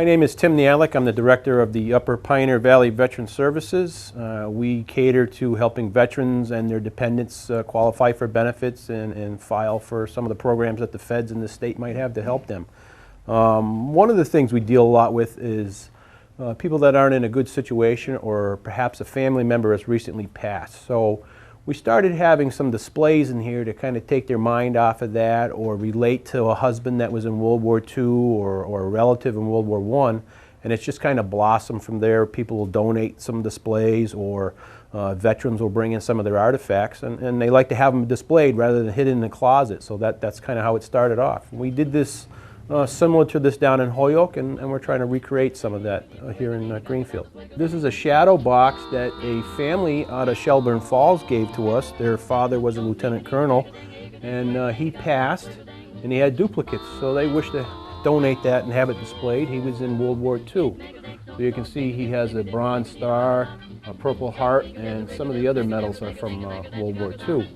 My name is Tim Nialik. I'm the director of the Upper Pioneer Valley Veteran Services. We cater to helping veterans and their dependents qualify for benefits and file for some of the programs that the feds and the state might have to help them. One of the things we deal a lot with is people that aren't in a good situation, or perhaps a family member has recently passed. So we started having some displays in here to kind of take their mind off of that, or relate to a husband that was in World War II, or a relative in World War I, and it's just kind of blossomed from there. People will donate some displays, or veterans will bring in some of their artifacts, and they like to have them displayed rather than hidden in the closet. So that's kind of how it started off. We did this similar to this down in Holyoke, and we're trying to recreate some of that here in Greenfield. This is a shadow box that a family out of Shelburne Falls gave to us. Their father was a lieutenant colonel, and he passed, and he had duplicates, so they wished to donate that and have it displayed. He was in World War II. So you can see he has a Bronze Star, a Purple Heart, and some of the other medals are from World War II.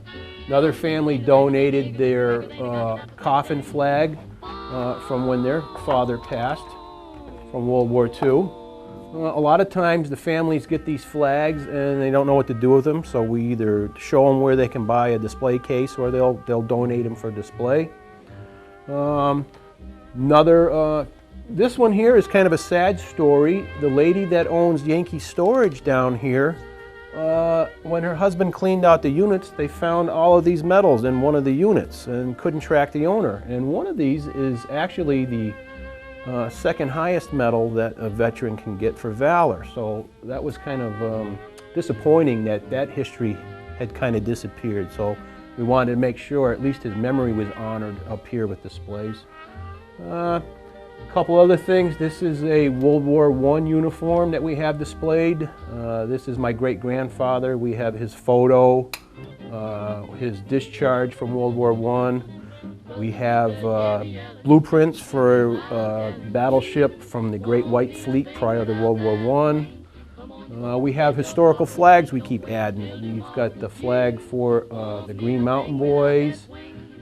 Another family donated their coffin flag from when their father passed from World War II. A lot of times the families get these flags and they don't know what to do with them, so we either show them where they can buy a display case, or they'll donate them for display. This one here is kind of a sad story. The lady that owns Yankee Storage down here, when her husband cleaned out the units, they found all of these medals in one of the units and couldn't track the owner. And one of these is actually the second highest medal that a veteran can get for valor. So that was kind of disappointing that that history had kind of disappeared. So we wanted to make sure at least his memory was honored up here with displays. A couple other things. This is a World War I uniform that we have displayed. This is my great-grandfather. We have his photo, his discharge from World War I. We have blueprints for a battleship from the Great White Fleet prior to World War I. We have historical flags we keep adding. We've got the flag for the Green Mountain Boys.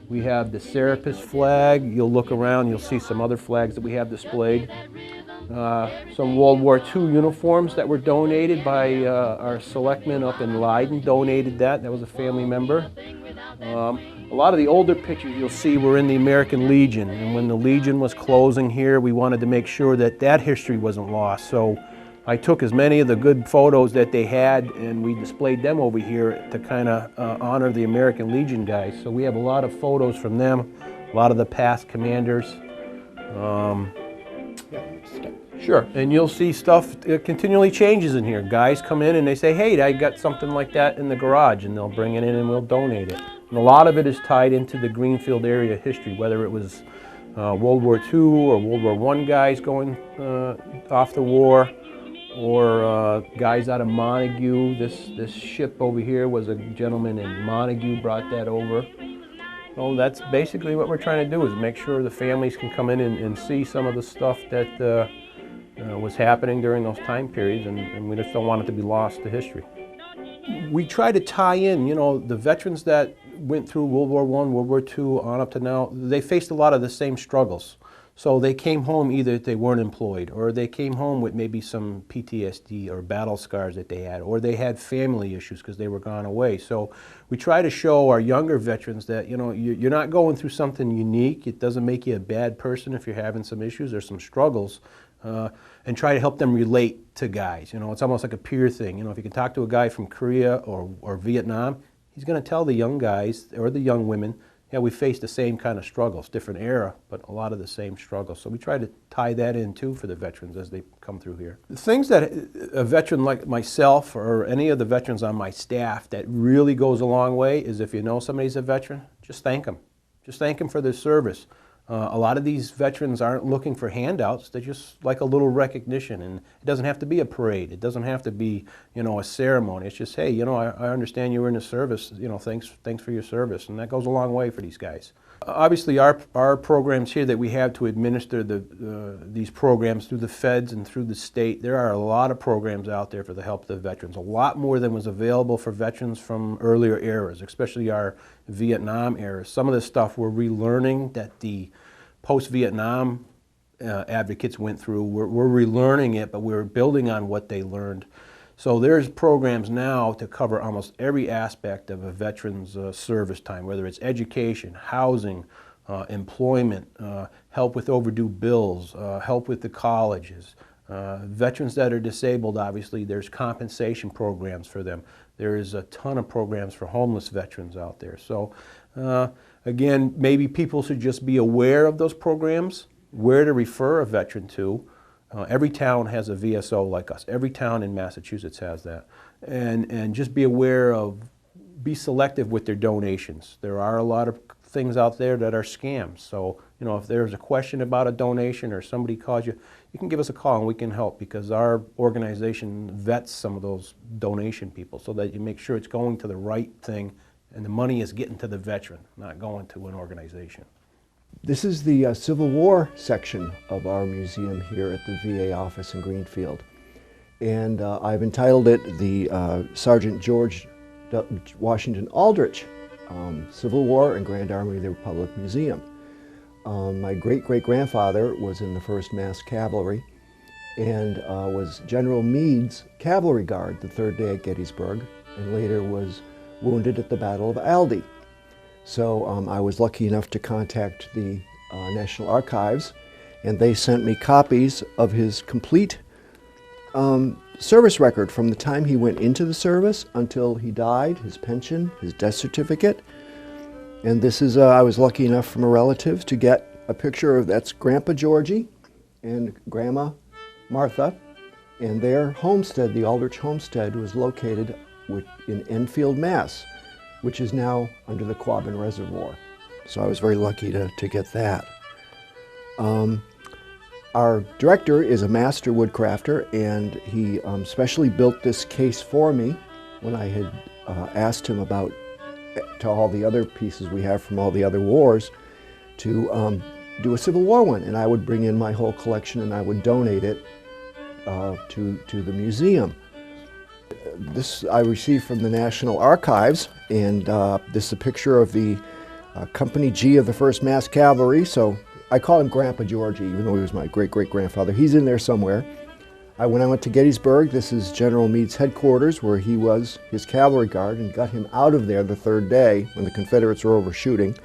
We have the Serapis flag. You'll look around, you'll see some other flags that we have displayed. Some World War II uniforms that were donated by our selectman up in Leiden, donated that. That was a family member. A lot of the older pictures you'll see were in the American Legion, and when the Legion was closing here, we wanted to make sure that that history wasn't lost. So I took as many of the good photos that they had, and we displayed them over here to kind of honor the American Legion guys. So we have a lot of photos from them, a lot of the past commanders. Sure, and you'll see stuff continually changes in here. Guys come in and they say, hey, I got something like that in the garage, and they'll bring it in and we'll donate it. And a lot of it is tied into the Greenfield area history, whether it was World War II or World War I guys going off the war, or guys out of Montague. This ship over here was a gentleman in Montague brought that over. So that's basically what we're trying to do, is make sure the families can come in and see some of the stuff that was happening during those time periods, and we just don't want it to be lost to history. We try to tie in, you know, the veterans that went through World War I, World War II, on up to now, they faced a lot of the same struggles. So they came home, either they weren't employed, or they came home with maybe some PTSD or battle scars that they had, or they had family issues because they were gone away. So we try to show our younger veterans that, you know, you're not going through something unique. It doesn't make you a bad person if you're having some issues or some struggles, and try to help them relate to guys. You know, it's almost like a peer thing. You know, if you can talk to a guy from Korea or Vietnam, he's going to tell the young guys or the young women, yeah, we face the same kind of struggles, different era, but a lot of the same struggles. So we try to tie that in too for the veterans as they come through here. The things that a veteran like myself or any of the veterans on my staff that really goes a long way is, if you know somebody's a veteran, just thank them. Just thank them for their service. A lot of these veterans aren't looking for handouts. They just like a little recognition, and it doesn't have to be a parade. It doesn't have to be, you know, a ceremony. It's just, hey, you know, I understand you were in the service. You know, thanks for your service, and that goes a long way for these guys. Obviously, our programs here that we have to administer these programs through the feds and through the state, there are a lot of programs out there for the help of the veterans. A lot more than was available for veterans from earlier eras, especially our Vietnam era. Some of the stuff we're relearning that the post-Vietnam advocates went through. We're relearning it, but we're building on what they learned. So there's programs now to cover almost every aspect of a veteran's service time, whether it's education, housing, employment, help with overdue bills, help with the colleges. Veterans that are disabled, obviously, there's compensation programs for them. There is a ton of programs for homeless veterans out there. So again, maybe people should just be aware of those programs, where to refer a veteran to. Every town has a VSO like us. Every town in Massachusetts has that. And just be aware of, be selective with their donations. There are a lot of things out there that are scams. So, you know, if there's a question about a donation or somebody calls you, you can give us a call and we can help, because our organization vets some of those donation people so that you make sure it's going to the right thing and the money is getting to the veteran, not going to an organization. This is the Civil War section of our museum here at the VA office in Greenfield. And I've entitled it the Sergeant George Washington Aldrich Civil War and Grand Army of the Republic Museum. My great-great-grandfather was in the 1st Mass Cavalry and was General Meade's cavalry guard the 3rd day at Gettysburg, and later was wounded at the Battle of Aldie. So I was lucky enough to contact the National Archives, and they sent me copies of his complete service record from the time he went into the service until he died, his pension, his death certificate. And this is, I was lucky enough from a relative to get a picture of, that's Grandpa Georgie and Grandma Martha, and their homestead, the Aldrich homestead, was located in Enfield, Mass, which is now under the Quabbin Reservoir. So I was very lucky to get that. Our director is a master woodcrafter, and he specially built this case for me when I had asked him about, to all the other pieces we have from all the other wars, to do a Civil War one. And I would bring in my whole collection and I would donate it to the museum. This I received from the National Archives, and this is a picture of the Company G of the 1st Mass Cavalry. So I call him Grandpa Georgie, even though he was my great-great-grandfather. He's in there somewhere. When I went to Gettysburg, this is General Meade's headquarters, where he was his cavalry guard, and got him out of there the 3rd day when the Confederates were overshooting.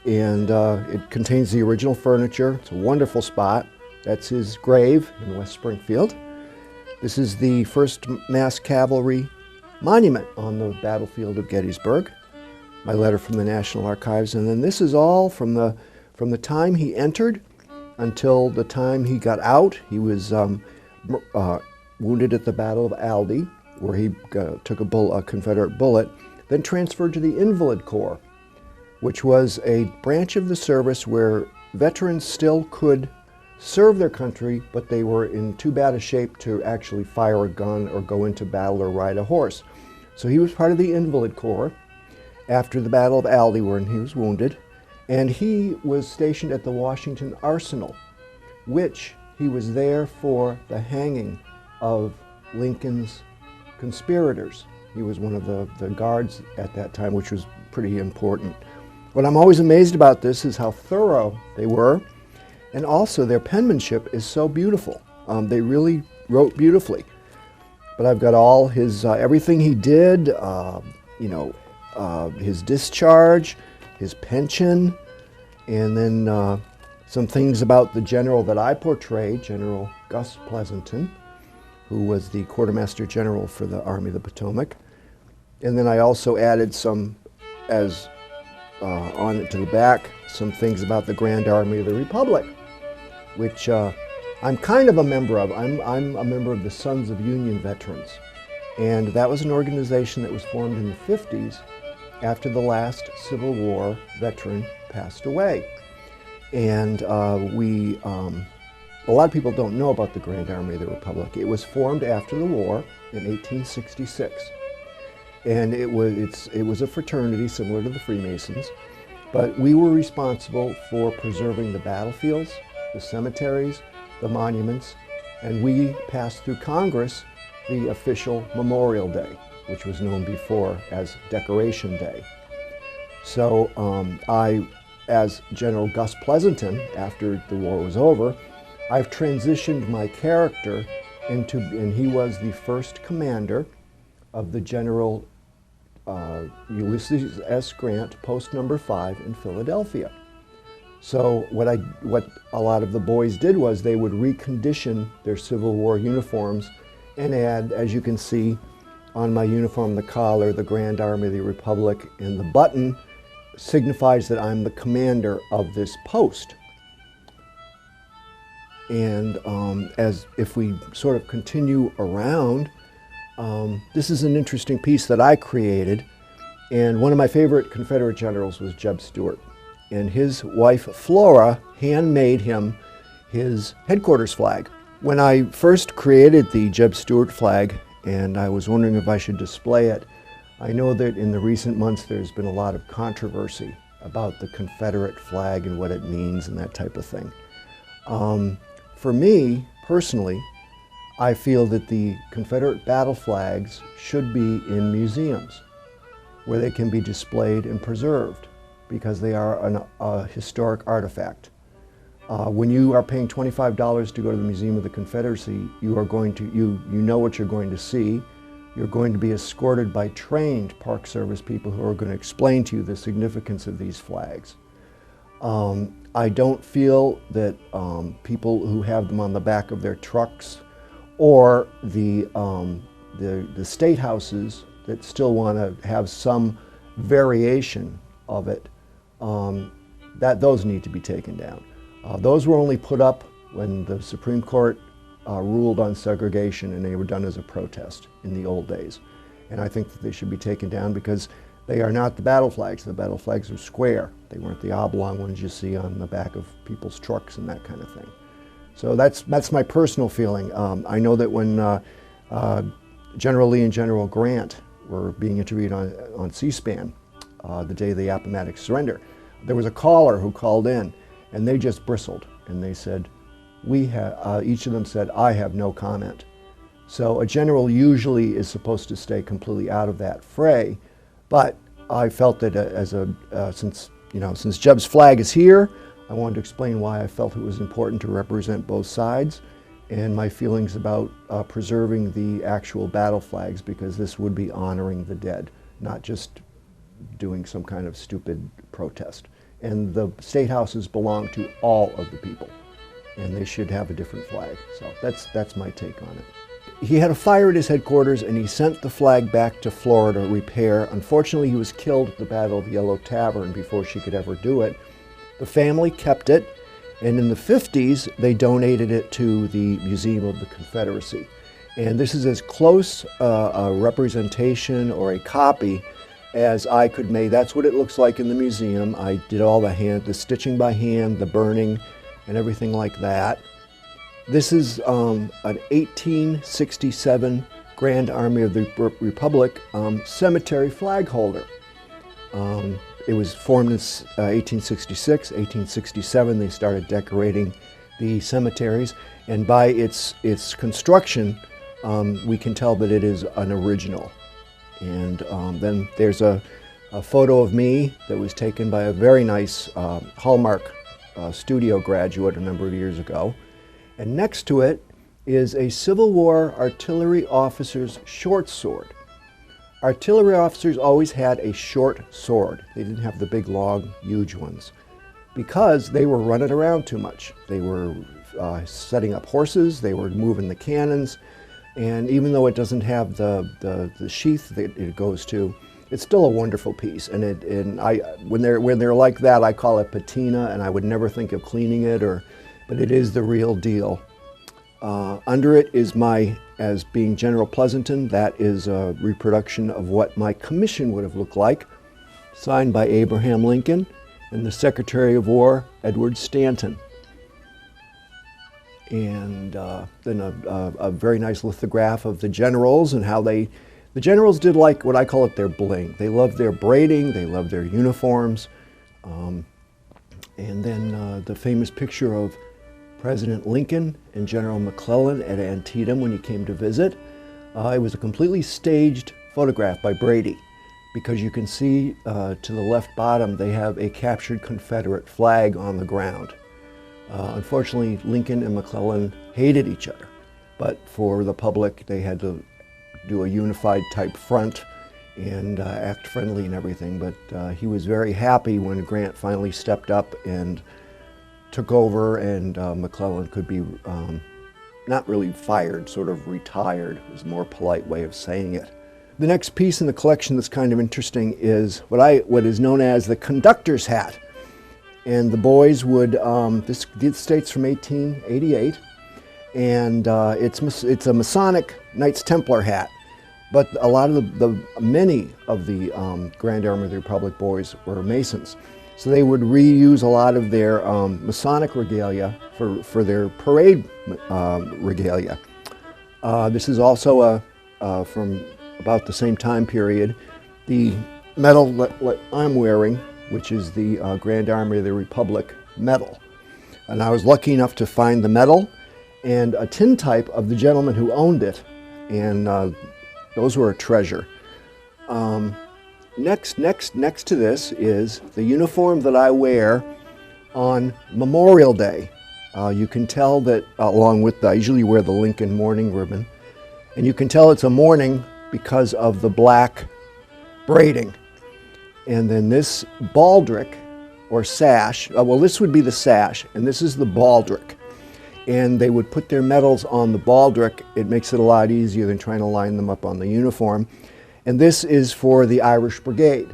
And it contains the original furniture. It's a wonderful spot. That's his grave in West Springfield. This is the 1st Mass Cavalry monument on the battlefield of Gettysburg. My letter from the National Archives. And then this is all from the time he entered until the time he got out. He was wounded at the Battle of Aldie, where he took a Confederate bullet, then transferred to the Invalid Corps, which was a branch of the service where veterans still could serve their country, but they were in too bad a shape to actually fire a gun or go into battle or ride a horse. So he was part of the Invalid Corps after the Battle of Aldie, where he was wounded. And he was stationed at the Washington Arsenal, which he was there for the hanging of Lincoln's conspirators. He was one of the guards at that time, which was pretty important. What I'm always amazed about this is how thorough they were, and also their penmanship is so beautiful. They really wrote beautifully. But I've got all his, everything he did, his discharge, his pension, and then some things about the general that I portrayed, General Gus Pleasanton, who was the Quartermaster General for the Army of the Potomac. And then I also added some, on it to the back, some things about the Grand Army of the Republic, which I'm kind of a member of. I'm a member of the Sons of Union Veterans. And that was an organization that was formed in the 50s after the last Civil War veteran passed away. And a lot of people don't know about the Grand Army of the Republic. It was formed after the war in 1866. And it was a fraternity similar to the Freemasons, but we were responsible for preserving the battlefields, the cemeteries, the monuments, and we passed through Congress the official Memorial Day, which was known before as Decoration Day. So I as General Gus Pleasanton, after the war was over, I've transitioned my character into, and he was the first commander of the General Ulysses S. Grant, post number 5 in Philadelphia. So what a lot of the boys did was they would recondition their Civil War uniforms and add, as you can see on my uniform, the collar, the Grand Army of the Republic, and the button signifies that I'm the commander of this post. And as if we sort of continue around, this is an interesting piece that I created, and one of my favorite Confederate generals was Jeb Stewart, and his wife Flora handmade him his headquarters flag. When I first created the Jeb Stewart flag, and I was wondering if I should display it, I know that in the recent months there's been a lot of controversy about the Confederate flag and what it means and that type of thing. For me, personally, I feel that the Confederate battle flags should be in museums where they can be displayed and preserved because they are a historic artifact. When you are paying $25 to go to the Museum of the Confederacy, you are going to, you know what you're going to see. You're going to be escorted by trained Park Service people who are going to explain to you the significance of these flags. I don't feel that people who have them on the back of their trucks or the state houses that still want to have some variation of it, that those need to be taken down. Those were only put up when the Supreme Court ruled on segregation, and they were done as a protest in the old days. And I think that they should be taken down because they are not the battle flags. The battle flags are square. They weren't the oblong ones you see on the back of people's trucks and that kind of thing. So that's my personal feeling. I know that when General Lee and General Grant were being interviewed on C-SPAN the day of the Appomattox surrender, there was a caller who called in, and they just bristled, and they said, each of them said, "I have no comment." So a general usually is supposed to stay completely out of that fray, but I felt that since Jeb's flag is here, I wanted to explain why I felt it was important to represent both sides and my feelings about preserving the actual battle flags, because this would be honoring the dead, not just doing some kind of stupid protest. And the state houses belong to all of the people, and they should have a different flag. So that's my take on it. He had a fire at his headquarters, and he sent the flag back to Florida to repair. Unfortunately, he was killed at the Battle of Yellow Tavern before she could ever do it. The family kept it, and in the 50s, they donated it to the Museum of the Confederacy. And this is as close a representation or a copy as I could make. That's what it looks like in the museum. I did all the stitching by hand, the burning, and everything like that. This is an 1867 Grand Army of the Republic cemetery flag holder. It was formed in 1866, 1867. They started decorating the cemeteries, and by its construction, we can tell that it is an original. And then there's a photo of me that was taken by a very nice Hallmark studio graduate a number of years ago. And next to it is a Civil War artillery officer's short sword. Artillery officers always had a short sword. They didn't have the big, long, huge ones because they were running around too much. They were setting up horses, they were moving the cannons, and even though it doesn't have the sheath that it goes to, it's still a wonderful piece. And when they're like that, I call it patina, and I would never think of cleaning it, but it is the real deal. Under it is as being General Pleasanton, that is a reproduction of what my commission would have looked like, signed by Abraham Lincoln and the Secretary of War, Edward Stanton. And then a very nice lithograph of the generals and how the generals did like what I call it their bling. They loved their braiding, they loved their uniforms. And then the famous picture of President Lincoln and General McClellan at Antietam when he came to visit. It was a completely staged photograph by Brady. because you can see to the left bottom they have a captured Confederate flag on the ground. Unfortunately, Lincoln and McClellan hated each other, but for the public they had to do a unified type front and act friendly and everything. But he was very happy when Grant finally stepped up and took over, and McClellan could be not really fired, sort of retired is a more polite way of saying it. The next piece in the collection that's kind of interesting is what is known as the conductor's hat. And the boys would, this dates from 1888, and it's a Masonic Knights Templar hat. But a lot of many of the Grand Army of the Republic boys were Masons. So they would reuse a lot of their Masonic regalia for their parade regalia. This is also from about the same time period. The medal that I'm wearing, which is the Grand Army of the Republic medal. And I was lucky enough to find the medal and a tintype of the gentleman who owned it. And those were a treasure. Next to this is the uniform that I wear on Memorial Day. You can tell that along with I usually wear the Lincoln mourning ribbon, and you can tell it's a mourning because of the black braiding. And then this baldric or sash, well, this would be the sash, and this is the baldric. And they would put their medals on the baldric. It makes it a lot easier than trying to line them up on the uniform. And this is for the Irish Brigade.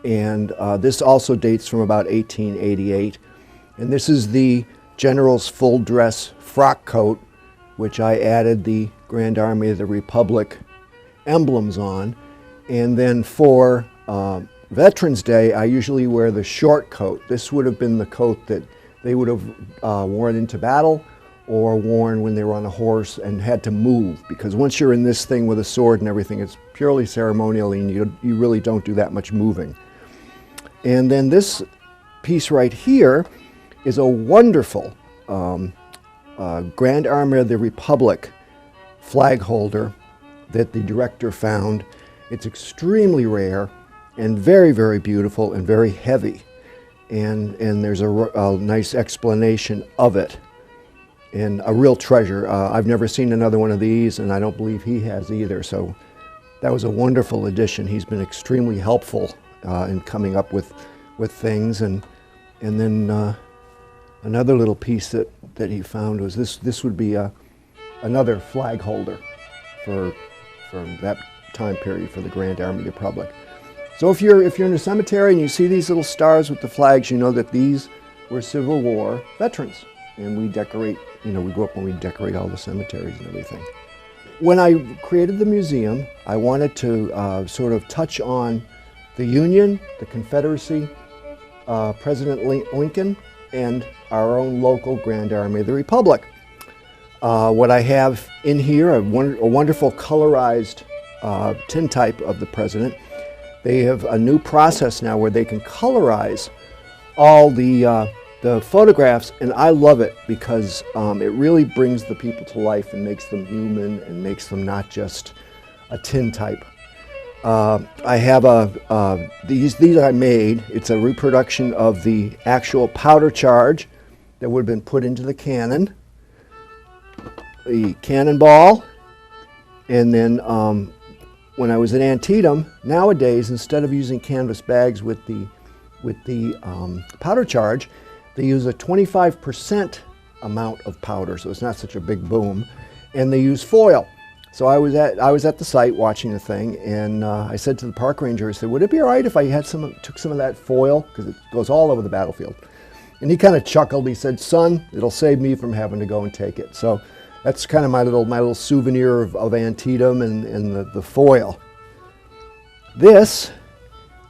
And this also dates from about 1888. And this is the General's full dress frock coat, which I added the Grand Army of the Republic emblems on. And then for Veterans Day, I usually wear the short coat. This would have been the coat that they would have worn into battle or worn when they were on a horse and had to move, because once you're in this thing with a sword and everything, it's purely ceremonial and you really don't do that much moving. And then this piece right here is a wonderful Grand Army of the Republic flag holder that the director found. It's extremely rare and very, very beautiful and very heavy. And there's a nice explanation of it. And a real treasure. I've never seen another one of these, and I don't believe he has either. So that was a wonderful addition. He's been extremely helpful in coming up with things. And then another little piece that he found was this would be another flag holder from that time period for the Grand Army of the Republic. So if you're in a cemetery and you see these little stars with the flags, you know that these were Civil War veterans. And we decorate, we grew up when we decorate all the cemeteries and everything. When I created the museum, I wanted to sort of touch on the Union, the Confederacy, President Lincoln, and our own local Grand Army of the Republic. What I have in here, a wonderful colorized tintype of the president. They have a new process now where they can colorize all the photographs, and I love it because it really brings the people to life and makes them human and makes them not just a tintype. I have these I made. It's a reproduction of the actual powder charge that would have been put into the cannon, the cannonball, and then when I was at Antietam, nowadays instead of using canvas bags with the powder charge, they use a 25% amount of powder, so it's not such a big boom, and they use foil. So I was at the site watching the thing, and I said to the park ranger, I said, "Would it be all right if I took some of that foil, because it goes all over the battlefield?" And he kind of chuckled. He said, "Son, it'll save me from having to go and take it." So that's kind of my little souvenir of Antietam and the foil. This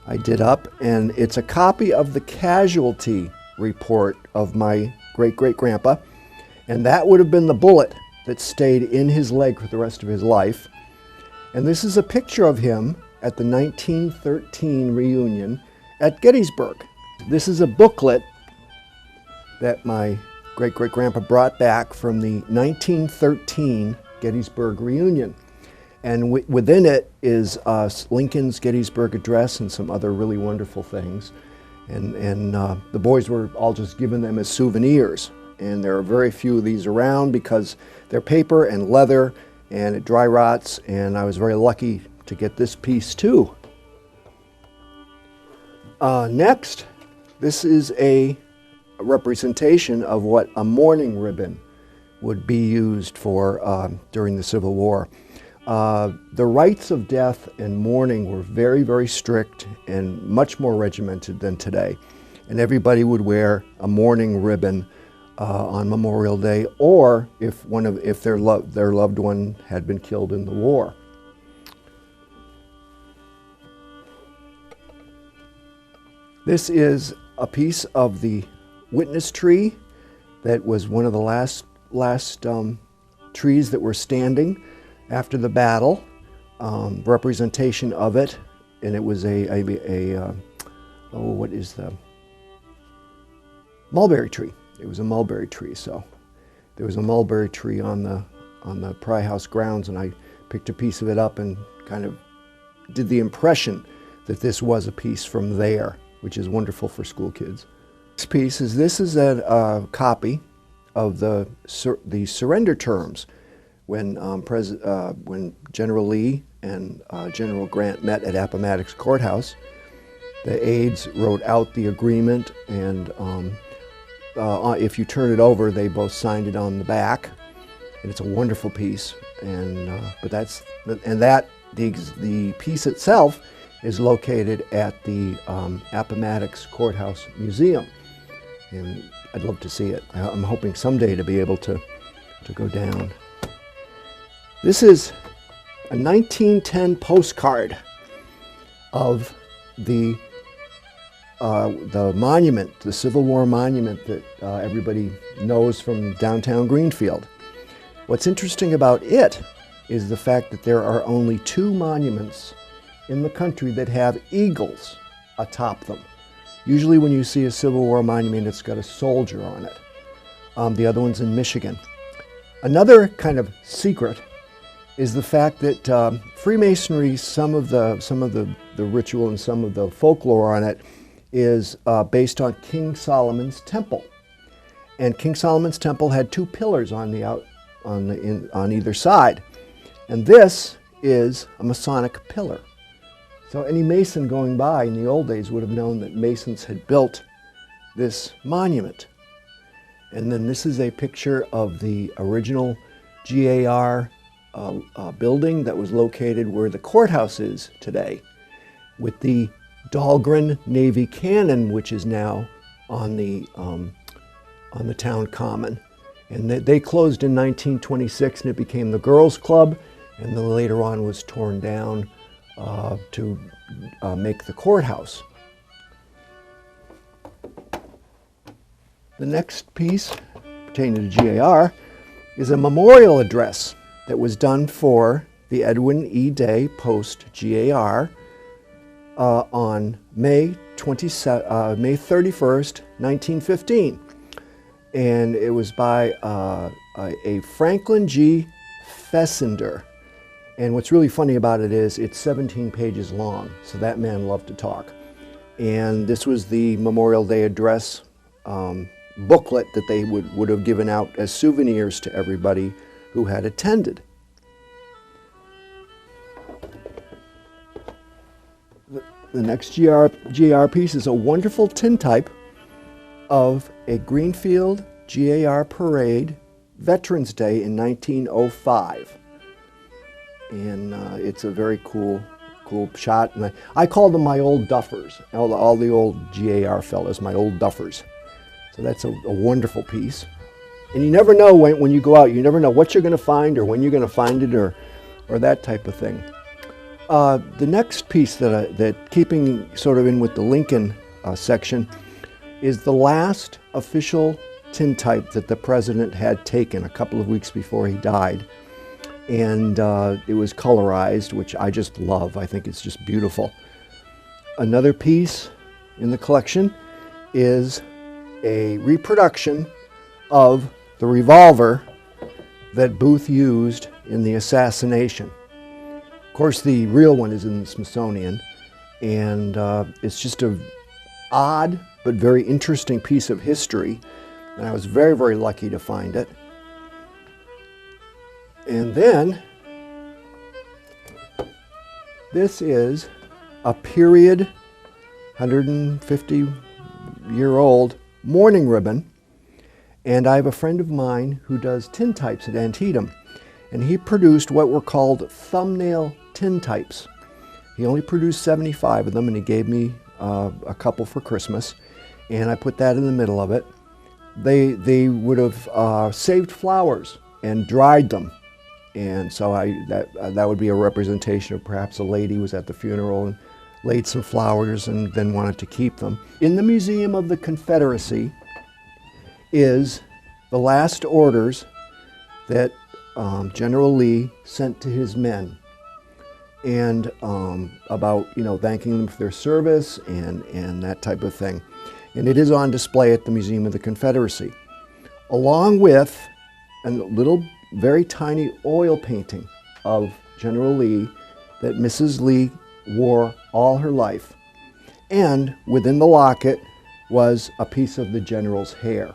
I did up, and it's a copy of the casualty report of my great-great-grandpa, and that would have been the bullet that stayed in his leg for the rest of his life. And this is a picture of him at the 1913 reunion at Gettysburg. This is a booklet that my great-great-grandpa brought back from the 1913 Gettysburg reunion. And within it is Lincoln's Gettysburg Address and some other really wonderful things. And the boys were all just given them as souvenirs. And there are very few of these around because they're paper and leather and it dry rots, and I was very lucky to get this piece too. Next, this is a representation of what a mourning ribbon would be used for during the Civil War. The rites of death and mourning were very, very strict and much more regimented than today. And everybody would wear a mourning ribbon on Memorial Day, or if their loved one had been killed in the war. This is a piece of the witness tree that was one of the last trees that were standing after the battle. Representation of it, and it was what is the mulberry tree. It was a mulberry tree, so there was a mulberry tree on the Pry House grounds, and I picked a piece of it up and kind of did the impression that this was a piece from there, which is wonderful for school kids. This is a copy of the surrender terms when General Lee and General Grant met at Appomattox Courthouse. The aides wrote out the agreement, and if you turn it over, they both signed it on the back, and it's a wonderful piece. And the piece itself is located at the Appomattox Courthouse Museum, and I'd love to see it. I'm hoping someday to be able to go down. This is a 1910 postcard of the monument, the Civil War monument that everybody knows from downtown Greenfield. What's interesting about it is the fact that there are only 2 monuments in the country that have eagles atop them. Usually when you see a Civil War monument, it's got a soldier on it. The other one's in Michigan. Another kind of secret is the fact that Freemasonry, some of the ritual and some of the folklore on it is based on King Solomon's temple. And King Solomon's temple had 2 pillars on either side. And this is a Masonic pillar. So any Mason going by in the old days would have known that Masons had built this monument. And then this is a picture of the original GAR building that was located where the courthouse is today, with the Dahlgren Navy Cannon, which is now on the town common. And they closed in 1926, and it became the Girls Club, and then later on was torn down to make the courthouse. The next piece pertaining to GAR is a memorial address that was done for the Edwin E. Day Post GAR on May 31st, 1915. And it was by a Franklin G. Fessender. And what's really funny about it is it's 17 pages long, so that man loved to talk. And this was the Memorial Day address booklet that they would have given out as souvenirs to everybody who had attended. The next GAR piece is a wonderful tintype of a Greenfield GAR parade, Veterans Day in 1905. And it's a very cool shot. And I call them my old duffers, all the old GAR fellas, my old duffers. So that's a wonderful piece. And you never know when you go out, you never know what you're going to find or when you're going to find it or that type of thing. The next piece that keeping sort of in with the Lincoln section is the last official tintype that the president had taken a couple of weeks before he died. And it was colorized, which I just love. I think it's just beautiful. Another piece in the collection is a reproduction of the revolver that Booth used in the assassination. Of course, the real one is in the Smithsonian, and it's just a odd but very interesting piece of history, and I was very, very lucky to find it. And then this is a period 150-year-old mourning ribbon, and I have a friend of mine who does tintypes at Antietam, and he produced what were called thumbnail tintypes. He only produced 75 of them, and he gave me a couple for Christmas, and I put that in the middle of it. They would have saved flowers and dried them, and so that would be a representation of perhaps a lady was at the funeral and laid some flowers and then wanted to keep them. In the Museum of the Confederacy is the last orders that General Lee sent to his men, and about, thanking them for their service and that type of thing. And it is on display at the Museum of the Confederacy, along with a little very tiny oil painting of General Lee that Mrs. Lee wore all her life. And within the locket was a piece of the general's hair.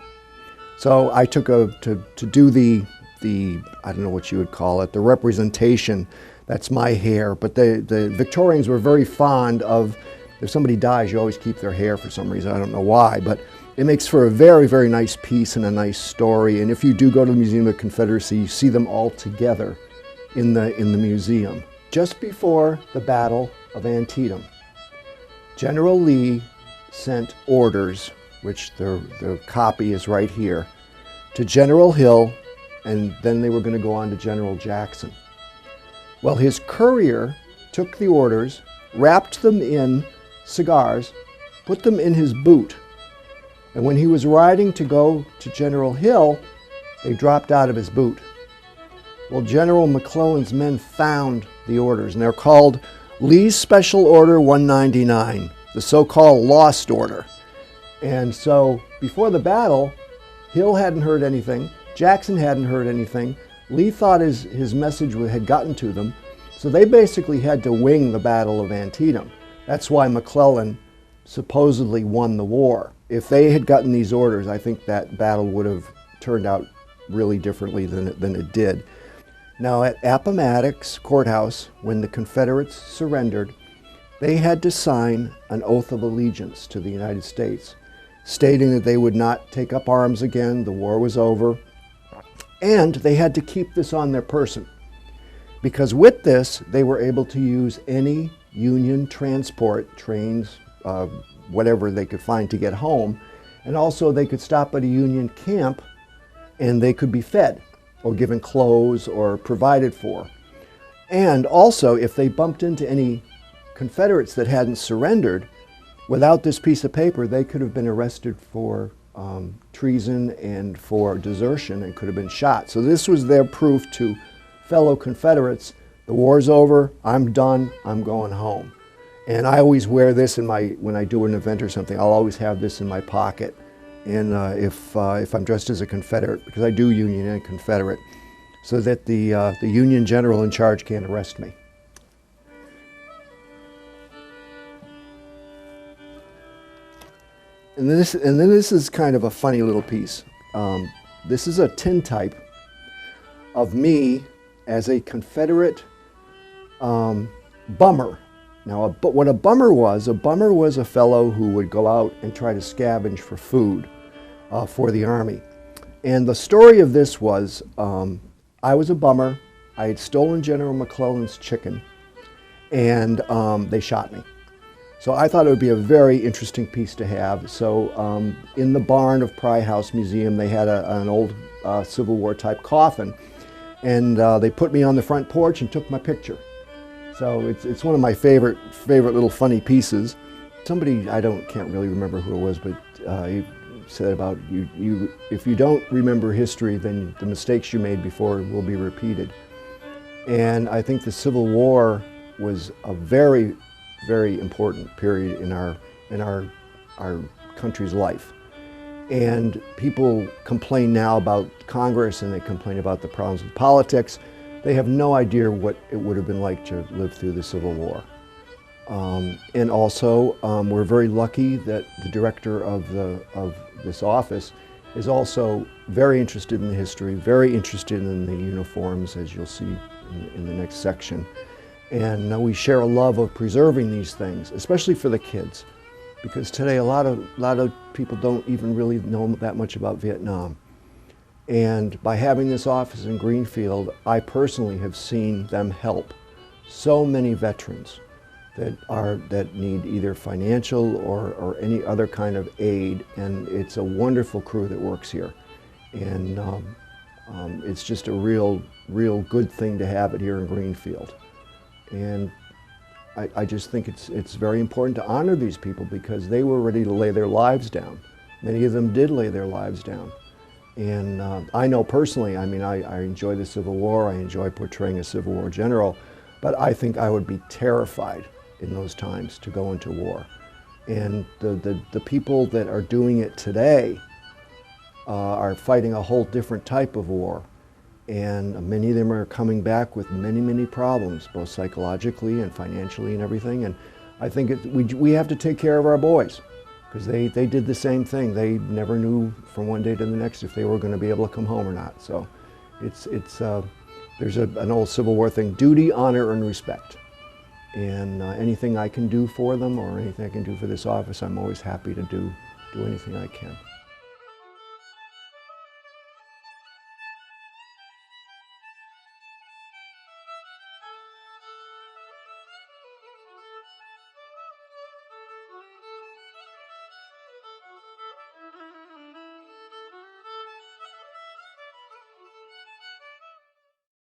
So I took to do the I don't know what you would call it, the representation. That's my hair, but the Victorians were very fond of, if somebody dies, you always keep their hair for some reason. I don't know why, but it makes for a very, very nice piece and a nice story. And if you do go to the Museum of the Confederacy, you see them all together in the museum. Just before the Battle of Antietam, General Lee sent orders, which the copy is right here, to General Hill, and then they were going to go on to General Jackson. Well, his courier took the orders, wrapped them in cigars, put them in his boot, and when he was riding to go to General Hill, they dropped out of his boot. Well, General McClellan's men found the orders, and they're called Lee's Special Order 199, the so-called Lost Order. And so before the battle, Hill hadn't heard anything, Jackson hadn't heard anything. Lee thought his message had gotten to them, so they basically had to wing the Battle of Antietam. That's why McClellan supposedly won the war. If they had gotten these orders, I think that battle would have turned out really differently than it did. Now at Appomattox Courthouse, when the Confederates surrendered, they had to sign an oath of allegiance to the United States, stating that they would not take up arms again, the war was over, and they had to keep this on their person, because with this they were able to use any Union transport, trains, whatever they could find to get home, and also they could stop at a Union camp and they could be fed or given clothes or provided for. And also, if they bumped into any Confederates that hadn't surrendered, without this piece of paper they could have been arrested for treason and for desertion and could have been shot. So this was their proof to fellow Confederates, the war's over, I'm done, I'm going home. And I always wear this when I do an event or something, I'll always have this in my pocket. And if I'm dressed as a Confederate, because I do Union and Confederate, so that the Union general in charge can't arrest me. And then this is kind of a funny little piece. This is a tintype of me as a Confederate bummer. Now, what a bummer was a fellow who would go out and try to scavenge for food for the Army. And the story of this was, I was a bummer. I had stolen General McClellan's chicken, and they shot me. So I thought it would be a very interesting piece to have. So in the barn of Pry House Museum, they had an old Civil War type coffin, and they put me on the front porch and took my picture. So it's one of my favorite little funny pieces. Somebody, can't really remember who it was, but he said about if you don't remember history, then the mistakes you made before will be repeated. And I think the Civil War was a very, very important period in our country's life. And people complain now about Congress and they complain about the problems with politics, they have no idea what it would have been like to live through the Civil War. And also, we're very lucky that the director of this office is also very interested in the history, very interested in the uniforms, as you'll see in the next section. And we share a love of preserving these things, especially for the kids, because today a lot of people don't even really know that much about Vietnam. And by having this office in Greenfield, I personally have seen them help so many veterans that need either financial or any other kind of aid, and it's a wonderful crew that works here. And it's just a real good thing to have it here in Greenfield. And I just think it's very important to honor these people because they were ready to lay their lives down. Many of them did lay their lives down. And I know personally, I mean, I enjoy the Civil War, I enjoy portraying a Civil War general, but I think I would be terrified in those times to go into war. And the people that are doing it today are fighting a whole different type of war. And many of them are coming back with many problems, both psychologically and financially and everything. And I think we have to take care of our boys, because they did the same thing. They never knew from one day to the next if they were going to be able to come home or not. So there's an old Civil War thing: duty, honor, and respect. And anything I can do for them or anything I can do for this office, I'm always happy to do anything I can.